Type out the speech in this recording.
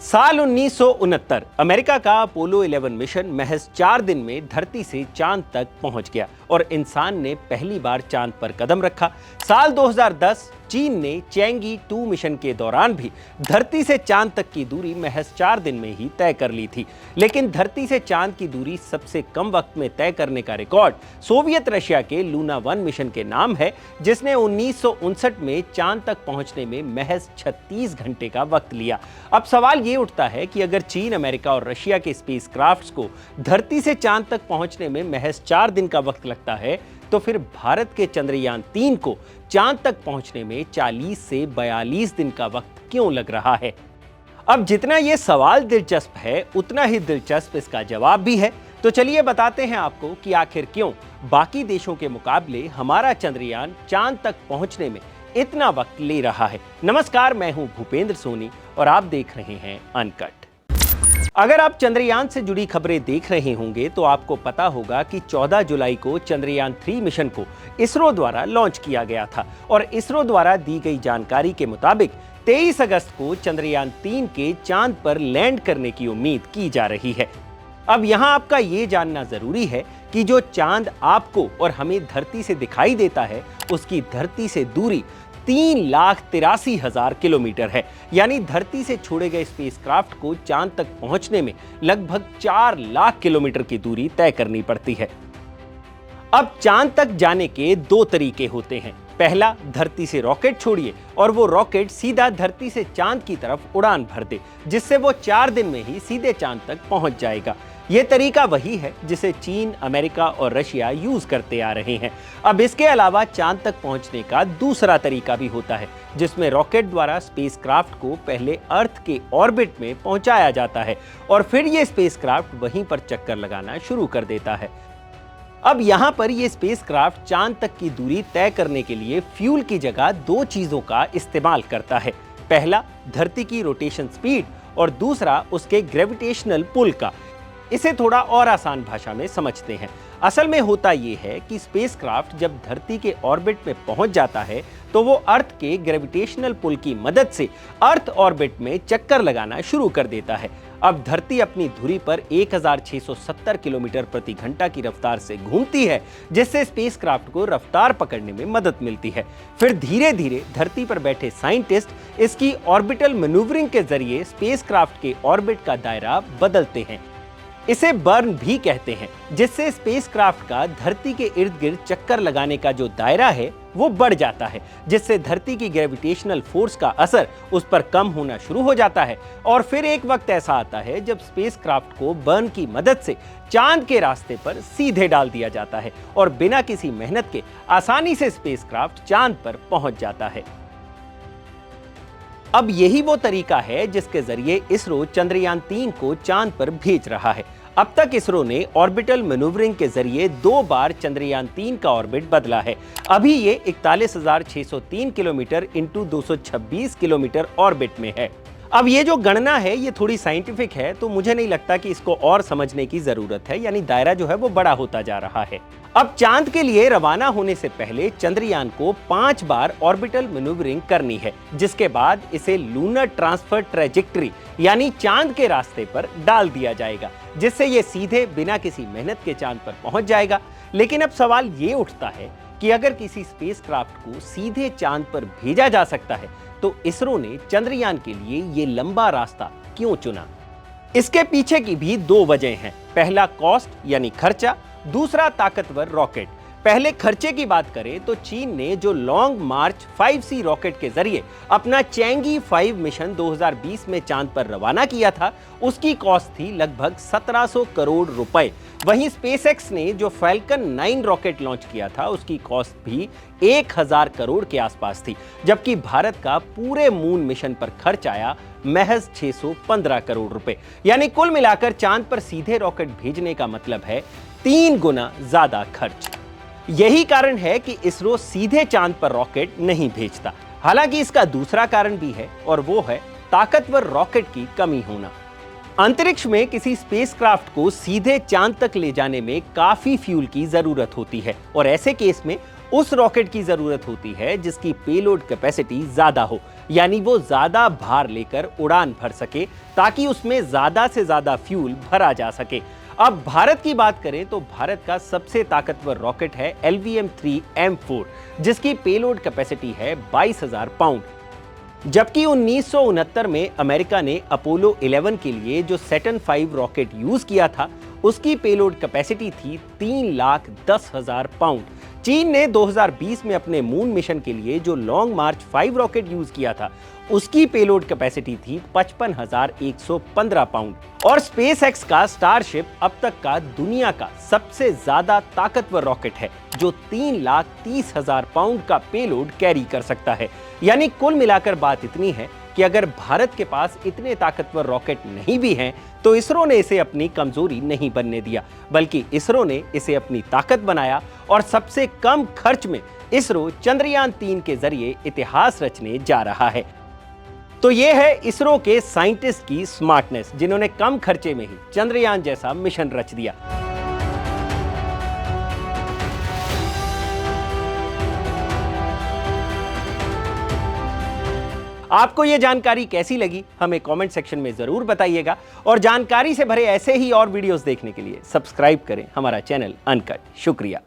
साल 1969 अमेरिका का Apollo 11 mission महज 4 दिन में धरती से चांद तक पहुंच गया और इंसान ने पहली बार चांद पर कदम रखा। साल 2010 चीन ने चैंगी 2 मिशन के दौरान भी धरती से चांद तक की दूरी महज 4 दिन में ही तय कर ली थी। लेकिन धरती से चांद की दूरी सबसे कम वक्त में तय करने का रिकॉर्ड सोवियत रशिया के लूना 1 मिशन के नाम है, जिसने 1959 में चांद तक पहुंचने में महज 36 घंटे का वक्त लिया। अब सवाल ये उठता है कि अगर चीन, अमेरिका और रशिया के स्पेसक्राफ्ट्स को धरती से चांद तक पहुंचने में महज 4 दिन का वक्त लगता है, तो फिर भारत के चंद्रयान 3 को चांद तक पहुंचने में 40 से 42 दिन का वक्त क्यों लग रहा है? अब जितना यह सवाल दिलचस्प है, उतना ही दिलचस्प इसका जवाब भी है। तो चलिए बताते हैं आपको कि आखिर क्यों बाकी देशों के मुकाबले हमारा चंद्रयान चांद तक पहुंचने में इतना वक्त ले रहा है। नमस्कार, मैं हूं भूपेंद्र सोनी और आप देख रहे हैं अनकट। अगर आप चंद्रयान से जुड़ी खबरें देख रहे होंगे तो आपको पता होगा कि 14 जुलाई को चंद्रयान 3 मिशन को इसरो द्वारा लॉन्च किया गया था और इसरो द्वारा दी गई जानकारी के मुताबिक 23 अगस्त को चंद्रयान 3 के चांद पर लैंड करने की उम्मीद की जा रही है। अब यहां आपका ये जानना जरूरी है कि जो चांद आपको और हमें धरती से दिखाई देता है, उसकी धरती से दूरी 3,83,000 किलोमीटर है। यानी धरती से छोड़े गए स्पेसक्राफ्ट को चांद तक पहुंचने में लगभग 4 लाख किलोमीटर की दूरी तय करनी पड़ती है। अब चांद तक जाने के 2 तरीके होते हैं। पहला, धरती से रॉकेट छोड़िए और वो रॉकेट सीधा धरती से चांद की तरफ उड़ान भर दे, जिससे वो 4 दिन में ही सीधे चांद तक पहुंच जाएगा। ये तरीका वही है जिसे चीन, अमेरिका और रशिया यूज करते आ रहे हैं। अब इसके अलावा चांद तक पहुंचने का दूसरा तरीका भी होता है, जिसमें रॉकेट द्वारा स्पेसक्राफ्ट को पहले अर्थ के ऑर्बिट में पहुंचाया जाता है और फिर ये स्पेसक्राफ्ट वहीं पर चक्कर लगाना शुरू कर देता है। अब यहां पर ये स्पेसक्राफ्ट चांद तक की दूरी तय करने के लिए फ्यूल की जगह 2 चीजों का इस्तेमाल करता है। पहला, धरती की रोटेशन स्पीड और दूसरा उसके ग्रेविटेशनल पुल का। इसे थोड़ा और आसान भाषा में समझते हैं। असल में होता यह है कि स्पेसक्राफ्ट जब धरती के ऑर्बिट में पहुंच जाता है तो वो अर्थ के ग्रेविटेशनल पुल की मदद से अर्थ ऑर्बिट में चक्कर लगाना शुरू कर देता है। अब धरती अपनी धुरी पर 1670 किलोमीटर प्रति घंटा की रफ्तार से घूमती है, जिससे स्पेसक्राफ्ट को रफ्तार पकड़ने में मदद मिलती है। फिर धीरे धीरे धरती पर बैठे साइंटिस्ट इसकी ऑर्बिटल मैन्यूवरिंग के जरिए स्पेसक्राफ्ट के ऑर्बिट का दायरा बदलते हैं। इसे बर्न भी कहते हैं, जिससे स्पेसक्राफ्ट का धरती के इर्द गिर्द चक्कर लगाने का जो दायरा है वो बढ़ जाता है, जिससे धरती की ग्रेविटेशनल फोर्स का असर उस पर कम होना शुरू हो जाता है। और फिर एक वक्त ऐसा आता है जब स्पेसक्राफ्ट को बर्न की मदद से चांद के रास्ते पर सीधे डाल दिया जाता है और बिना किसी मेहनत के आसानी से स्पेसक्राफ्ट चांद पर पहुंच जाता है। अब यही वो तरीका है जिसके जरिए इसरो चंद्रयान 3 को चांद पर भेज रहा है। अब तक इसरो ने ऑर्बिटल मैन्यूवरिंग के जरिए 2 बार चंद्रयान 3 का ऑर्बिट बदला है। अभी ये 41,603 किलोमीटर इंटू 226 किलोमीटर ऑर्बिट में है। अब ये जो गणना है ये थोड़ी साइंटिफिक है, तो मुझे नहीं लगता कि इसको और समझने की जरूरत है। यानी दायरा जो है वो बड़ा होता जा रहा है। अब चांद के लिए रवाना होने से पहले चंद्रयान को 5 बार ऑर्बिटल मैन्यूवरिंग करनी है, जिसके बाद इसे लूनर ट्रांसफर ट्रैजेक्टरी यानी चांद के रास्ते पर डाल दिया जाएगा, जिससे ये सीधे बिना किसी मेहनत के चांद पर पहुंच जाएगा। लेकिन अब सवाल ये उठता है कि अगर किसी स्पेसक्राफ्ट को सीधे चांद पर भेजा जा सकता है तो इसरो ने चंद्रयान के लिए ये लंबा रास्ता क्यों चुना? इसके पीछे की भी 2 वजह हैं। पहला, कॉस्ट यानी खर्चा, दूसरा ताकतवर रॉकेट। पहले खर्चे की बात करें तो चीन ने जो लॉन्ग मार्च 5C रॉकेट के जरिए अपना चैंगी 5 मिशन 2020 में चांद पर रवाना किया था, उसकी कॉस्ट थी लगभग 1700 करोड़ रुपए। वहीं स्पेसएक्स ने जो फैल्कन 9 रॉकेट लॉन्च किया था, उसकी कॉस्ट भी 1000 करोड़ के आसपास थी, जबकि भारत का पूरे मून मिशन पर खर्च आया महज 615 करोड़ रुपए। यानी कुल मिलाकर चांद पर सीधे रॉकेट भेजने का मतलब है 3 गुना ज्यादा खर्च। यही कारण है कि इसरो सीधे चांद पर रॉकेट नहीं भेजता। हालांकि इसका दूसरा कारण भी है और वो है ताकतवर रॉकेट की कमी होना। अंतरिक्ष में किसी स्पेसक्राफ्ट को सीधे चांद तक ले जाने में काफी फ्यूल की जरूरत होती है और ऐसे केस में उस रॉकेट की जरूरत होती है जिसकी पेलोड कैपेसिटी ज्यादा हो। यानी वो ज्यादा भार लेकर उड़ान भर सके ताकि उसमें ज्यादा से ज्यादा फ्यूल भरा जा सके। अब भारत की बात करें तो भारत का सबसे ताकतवर रॉकेट है LVM-3 जिसकी पेलोड कैपेसिटी है 22,000 पाउंड। जबकि 1969 में अमेरिका ने अपोलो 11 के लिए जो सैटर्न 5 रॉकेट यूज किया था उसकी पेलोड कैपेसिटी थी 3,10,000 पाउंड। चीन ने 2020 में अपने मून मिशन के लिए जो लॉन्ग मार्च 5 रॉकेट यूज किया था उसकी पेलोड कैपेसिटी थी 55,115 पाउंड। और स्पेसएक्स का स्टारशिप अब तक का दुनिया का सबसे ज्यादा ताकतवर रॉकेट है जो 3,30,000 पाउंड का पेलोड कैरी कर सकता है। यानी कुल मिलाकर बात इतनी है कि अगर भारत के पास इतने ताकतवर रॉकेट नहीं भी हैं तो इसरो ने इसे अपनी कमजोरी नहीं बनने दिया, बल्कि इसरो ने इसे अपनी ताकत बनाया और सबसे कम खर्च में इसरो चंद्रयान 3 के जरिए इतिहास रचने जा रहा है। तो यह है इसरो के साइंटिस्ट की स्मार्टनेस जिन्होंने कम खर्चे में ही चंद्रयान जैसा मिशन रच दिया। आपको यह जानकारी कैसी लगी हमें कमेंट सेक्शन में जरूर बताइएगा और जानकारी से भरे ऐसे ही और वीडियोस देखने के लिए सब्सक्राइब करें हमारा चैनल अनकट। शुक्रिया।